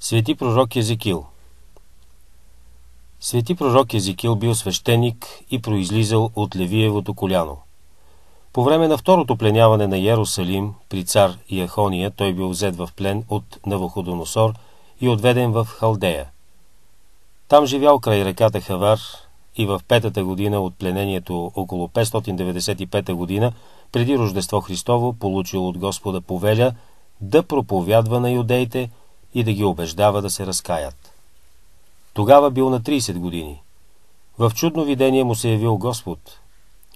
Свети пророк Езекил. Свети пророк Езекил бил свещеник и произлизал от Левиевото коляно. По време на второто пленяване на Йерусалим при цар Яхония той бил взет в плен от Навуходоносор и отведен в Халдея. Там живял край реката Хавар и в 5-та година от пленението, около 595 година, преди Рождество Христово, получил от Господа повеля да проповядва на юдеите и да ги убеждава да се разкаят. Тогава бил на 30 години. В чудно видение му се явил Господ.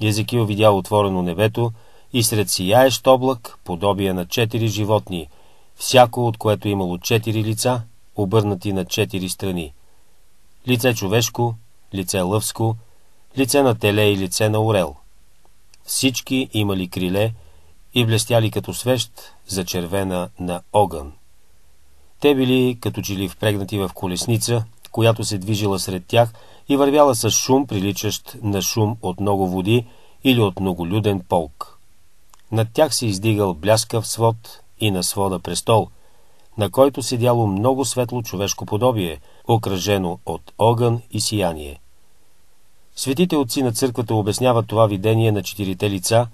Езекил видял отворено небето и сред сияещ облак подобие на 4 животни, всяко от което имало 4 лица, обърнати на 4 страни. Лице човешко, лице лъвско, лице на теле и лице на орел. Всички имали криле и блестяли като свещ, зачервена на огън. Те били като че ли впрегнати в колесница, която се движила сред тях и вървяла с шум, приличащ на шум от много води или от многолюден полк. Над тях се издигал бляскав свод и на свода престол, на който седяло много светло човешко подобие, окръжено от огън и сияние. Светите отци на църквата обясняват това видение на 4 лица,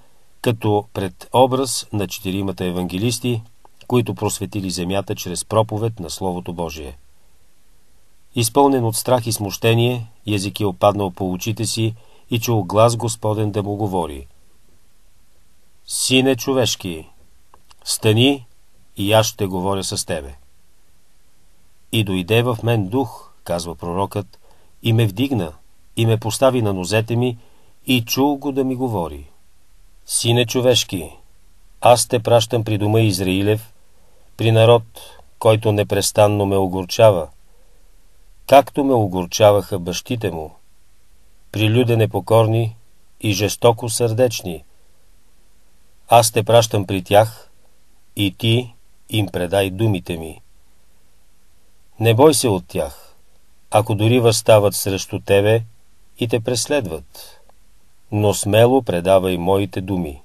като предобраз на 4 евангелисти, които просветили земята чрез проповед на Словото Божие. Изпълнен от страх и смущение, Езекил паднал по очите си и чул глас Господен да му говори: „Сине човешки, стани и аз ще говоря с тебе. И дойде в мен дух, казва пророкът, и ме вдигна, и ме постави на нозете ми, и чул го да ми говори: Сине човешки, аз те пращам при дома Израилев, при народ, който непрестанно ме огорчава, както ме огорчаваха бащите му, при люде непокорни и жестоко сърдечни. Аз те пращам при тях, и ти им предай думите ми. Не бой се от тях, ако дори възстават срещу тебе и те преследват, но смело предавай моите думи.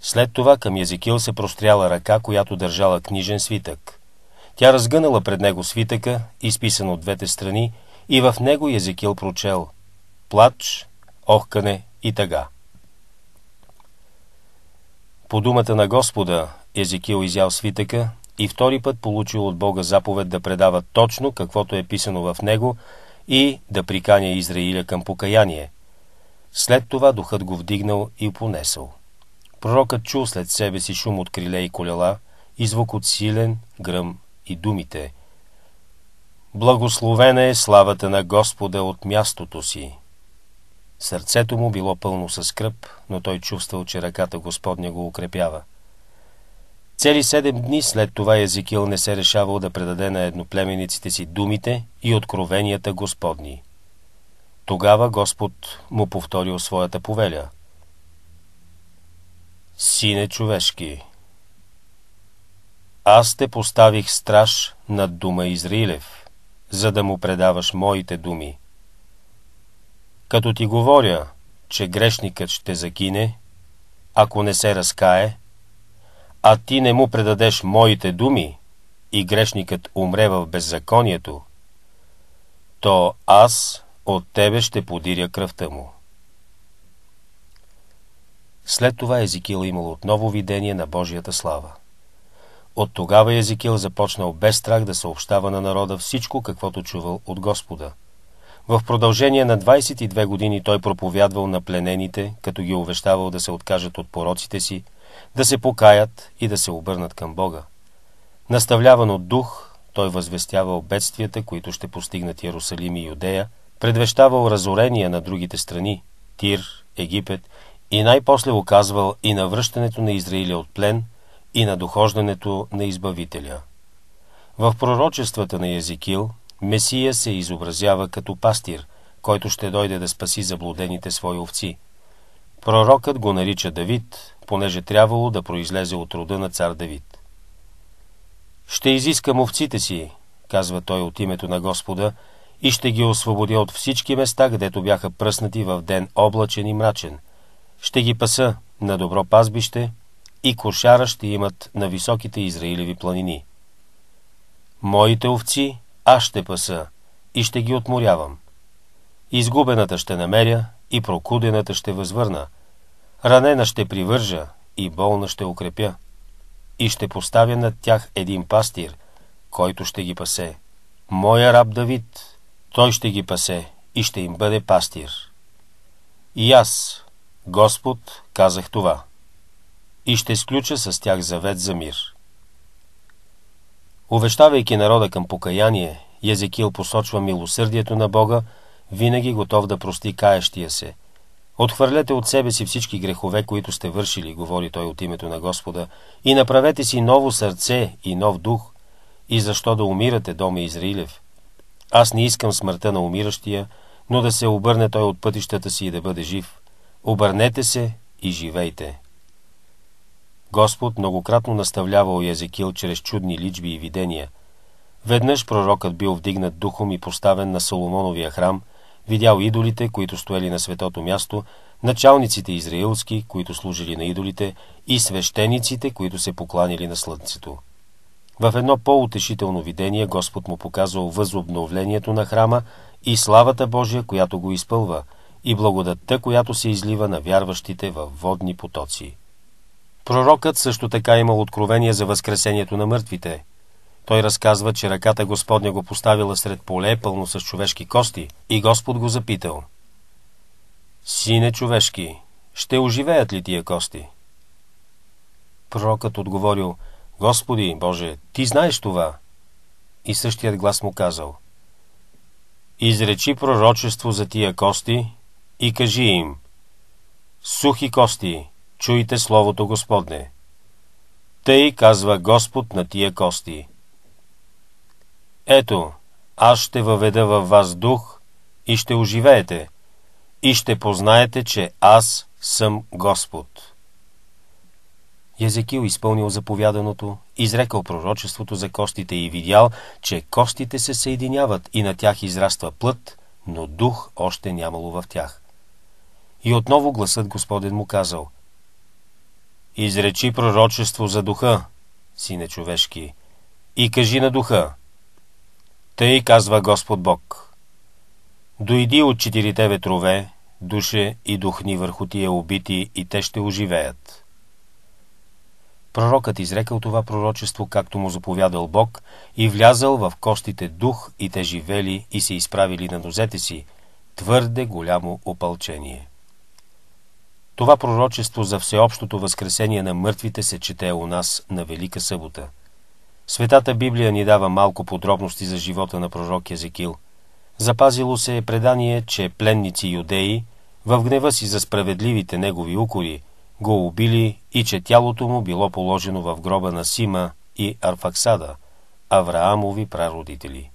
След това към Езекил се простряла ръка, която държала книжен свитък. Тя разгънала пред него свитъка, изписан от двете страни, и в него Езекил прочел: плач, охкане и тъга. По думата на Господа Езекил изял свитъка и втори път получил от Бога заповед да предава точно каквото е писано в него и да приканя Израиля към покаяние. След това духът го вдигнал и понесъл. Пророкът чул след себе си шум от криле и колела и звук от силен гръм и думите: благословена е славата на Господа от мястото си. Сърцето му било пълно със скръб, но той чувствал, че ръката Господня го укрепява. Цели 7 дни след това Езекил не се решавал да предаде на едноплемениците си думите и откровенията Господни. Тогава Господ му повторил своята повеля: Сине човешки, аз те поставих страж над дома Израилев, за да му предаваш моите думи. Като ти говоря, че грешникът ще загине, ако не се разкае, а ти не му предадеш моите думи и грешникът умре в беззаконието, то аз от тебе ще подиря кръвта му. След това Езекил имал отново видение на Божията слава. От тогава Езекил започнал без страх да съобщава на народа всичко, каквото чувал от Господа. В продължение на 22 години той проповядвал на пленените, като ги увещавал да се откажат от пороците си, да се покаят и да се обърнат към Бога. Наставляван от дух, той възвестявал бедствията, които ще постигнат Йерусалим и Юдея, предвещавал разорения на другите страни – Тир, Египет, и най-после указвал и на връщането на Израиля от плен, и на дохождането на Избавителя. В пророчествата на Езекил Месия се изобразява като пастир, който ще дойде да спаси заблудените свои овци. Пророкът го нарича Давид, понеже трябвало да произлезе от рода на цар Давид. Ще изискам овците си, казва той от името на Господа, и ще ги освободя от всички места, където бяха пръснати в ден облачен и мрачен. Ще ги паса на добро пазбище и кошара ще имат на високите Израилеви планини. моите овци аз ще паса и ще ги отморявам. Изгубената ще намеря и прокудената ще възвърна. Ранена ще привържа и болна ще укрепя. И ще поставя над тях един пастир, който ще ги пасе. Моя раб Давид, той ще ги пасе и ще им бъде пастир. И аз, Господ, казах това. И ще сключа с тях завет за мир. Увещавайки народа към покаяние, Езекил посочва милосърдието на Бога, винаги готов да прости каещия се. Отхвърлете от себе си всички грехове, които сте вършили, говори той от името на Господа, и направете си ново сърце и нов дух. И защо да умирате, доме Израилев? Аз не искам смъртта на умиращия, но да се обърне той от пътищата си и да бъде жив. Обърнете се и живейте. Господ многократно наставлявал Езекил чрез чудни личби и видения. Веднъж пророкът бил вдигнат духом и поставен на Соломоновия храм, видял идолите, които стояли на светото място, началниците израилски, които служили на идолите, и свещениците, които се покланили на слънцето. В едно по-утешително видение Господ му показал възобновлението на храма и славата Божия, която го изпълва, и благодатта, която се излива на вярващите във водни потоци. Пророкът също така имал откровение за възкресението на мъртвите. Той разказва, че ръката Господня го поставила сред поле, пълно с човешки кости, и Господ го запитал: Сине човешки, ще оживеят ли тия кости? Пророкът отговорил: Господи Боже, ти знаеш това. И същият глас му казал: Изречи пророчество за тия кости и кажи им: Сухи кости, чуйте словото Господне. Тъй казва Господ на тия кости: Ето, аз ще въведа във вас дух и ще оживеете, и ще познаете, че аз съм Господ. Езекил изпълнил заповяданото, изрекал пророчеството за костите и видял, че костите се съединяват и на тях израства плът, но дух още нямало в тях. И отново гласът Господен му казал: Изречи пророчество за духа, сине човешки, и кажи на духа: Тъй казва Господ Бог: Дойди от 4 ветрове, душе и духни върху тия убити, и те ще оживеят. Пророкът изрекал това пророчество, както му заповядал Бог, и влязал в костите дух, и те живели и се изправили на нозете си, твърде голямо опълчение. Това пророчество за всеобщото възкресение на мъртвите се чете у нас на Велика събота. Светата Библия ни дава малко подробности за живота на пророк Езекил. Запазило се е предание, че пленници юдеи, в гнева си за справедливите негови укори, го убили и че тялото му било положено в гроба на Сима и Арфаксада, Авраамови прародители.